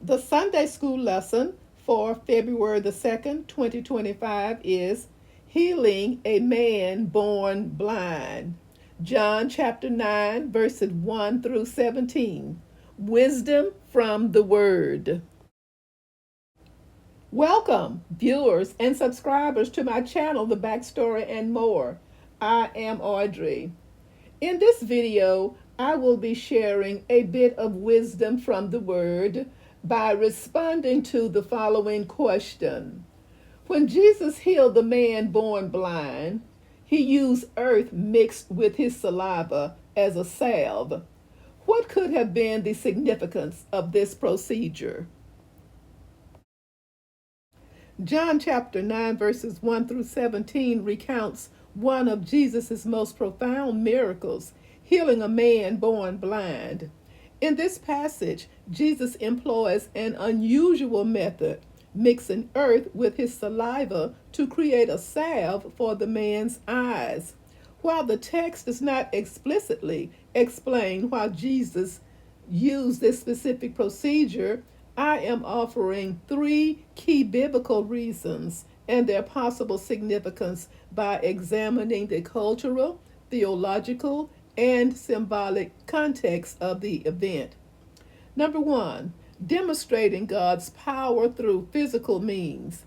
The Sunday school lesson for February the 2nd, 2025 is Healing a Man Born Blind. John chapter 9, verses 1 through 17. Wisdom from the Word. Welcome, viewers and subscribers, to my channel, The Backstory and More. I am Audrey. In this video, I will be sharing a bit of wisdom from the Word by responding to the following question. When Jesus healed the man born blind, he used earth mixed with his saliva as a salve. What could have been the significance of this procedure? John chapter 9, verses 1 through 17 recounts one of Jesus' most profound miracles, healing a man born blind. In this passage, Jesus employs an unusual method, mixing earth with his saliva to create a salve for the man's eyes. While the text does not explicitly explain why Jesus used this specific procedure, I am offering three key biblical reasons and their possible significance by examining the cultural, theological, and symbolic context of the event. Number one, demonstrating God's power through physical means.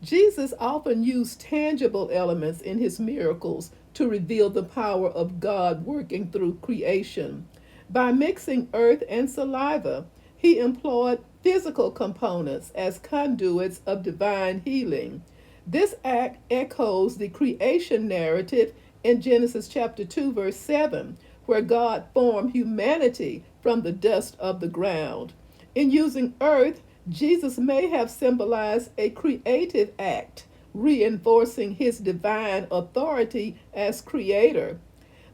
Jesus often used tangible elements in his miracles to reveal the power of God working through creation. By mixing earth and saliva, he employed physical components as conduits of divine healing. This act echoes the creation narrative in Genesis chapter 2, verse 7, where God formed humanity from the dust of the ground. In using earth, Jesus may have symbolized a creative act, reinforcing his divine authority as creator.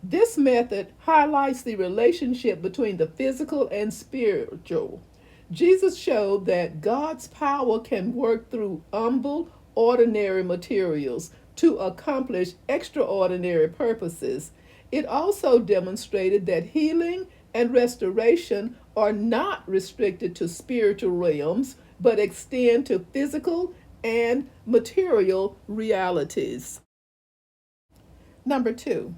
This method highlights the relationship between the physical and spiritual. Jesus showed that God's power can work through humble, ordinary materials to accomplish extraordinary purposes. It also demonstrated that healing and restoration are not restricted to spiritual realms, but extend to physical and material realities. Number two,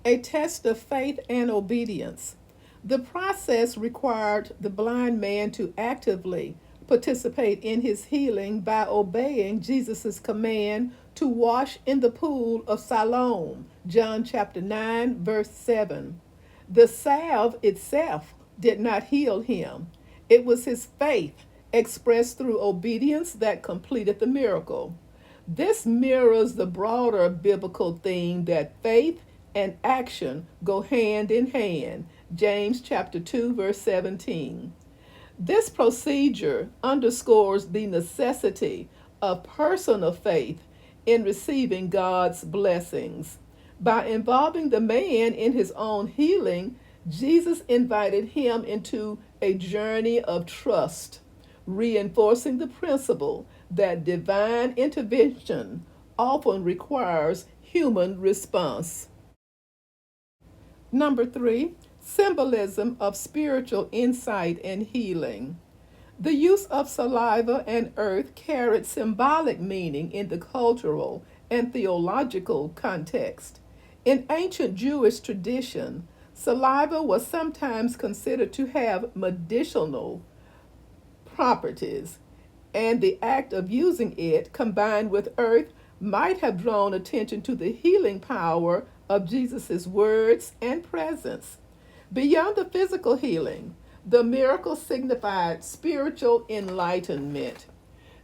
a test of faith and obedience. The process required the blind man to actively participate in his healing by obeying Jesus' command to wash in the pool of Siloam, John chapter 9, verse 7. The salve itself did not heal him. It was his faith expressed through obedience that completed the miracle. This mirrors the broader biblical theme that faith and action go hand in hand, James chapter 2, verse 17. This procedure underscores the necessity of personal faith in receiving God's blessings. By involving the man in his own healing, Jesus invited him into a journey of trust, reinforcing the principle that divine intervention often requires human response. Number three, symbolism of spiritual insight and healing. The use of saliva and earth carried symbolic meaning in the cultural and theological context. In ancient Jewish tradition, saliva was sometimes considered to have medicinal properties, and the act of using it combined with earth might have drawn attention to the healing power of Jesus' words and presence. Beyond the physical healing, the miracle signified spiritual enlightenment.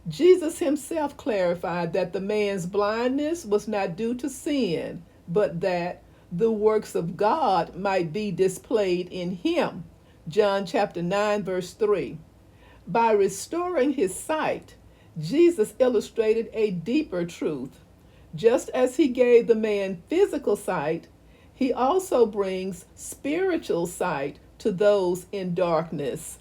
Jesus himself clarified that the man's blindness was not due to sin, but that the works of God might be displayed in him. John chapter 9, verse 3. By restoring his sight, Jesus illustrated a deeper truth. Just as he gave the man physical sight, he also brings spiritual sight to those in darkness.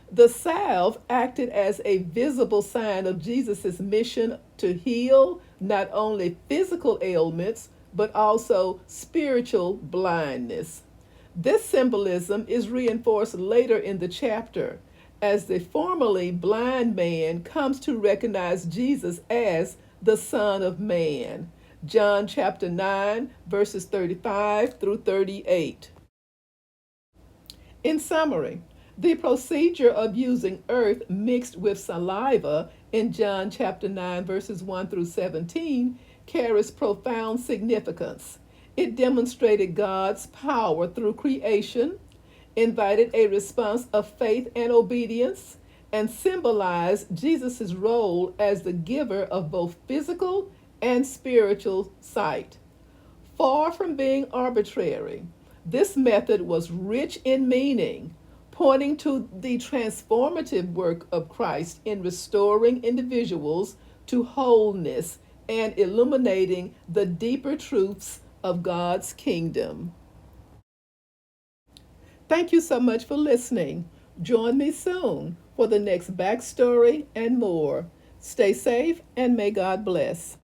The salve acted as a visible sign of Jesus' mission to heal not only physical ailments, but also spiritual blindness. This symbolism is reinforced later in the chapter as the formerly blind man comes to recognize Jesus as the Son of Man. John chapter 9, verses 35 through 38. In summary, the procedure of using earth mixed with saliva in John chapter 9, verses 1 through 17 carries profound significance. It demonstrated God's power through creation, invited a response of faith and obedience, and symbolized Jesus' role as the giver of both physical and spiritual sight. Far from being arbitrary, this method was rich in meaning, pointing to the transformative work of Christ in restoring individuals to wholeness and illuminating the deeper truths of God's kingdom. Thank you so much for listening. Join me soon for the next backstory and more. Stay safe and may God bless.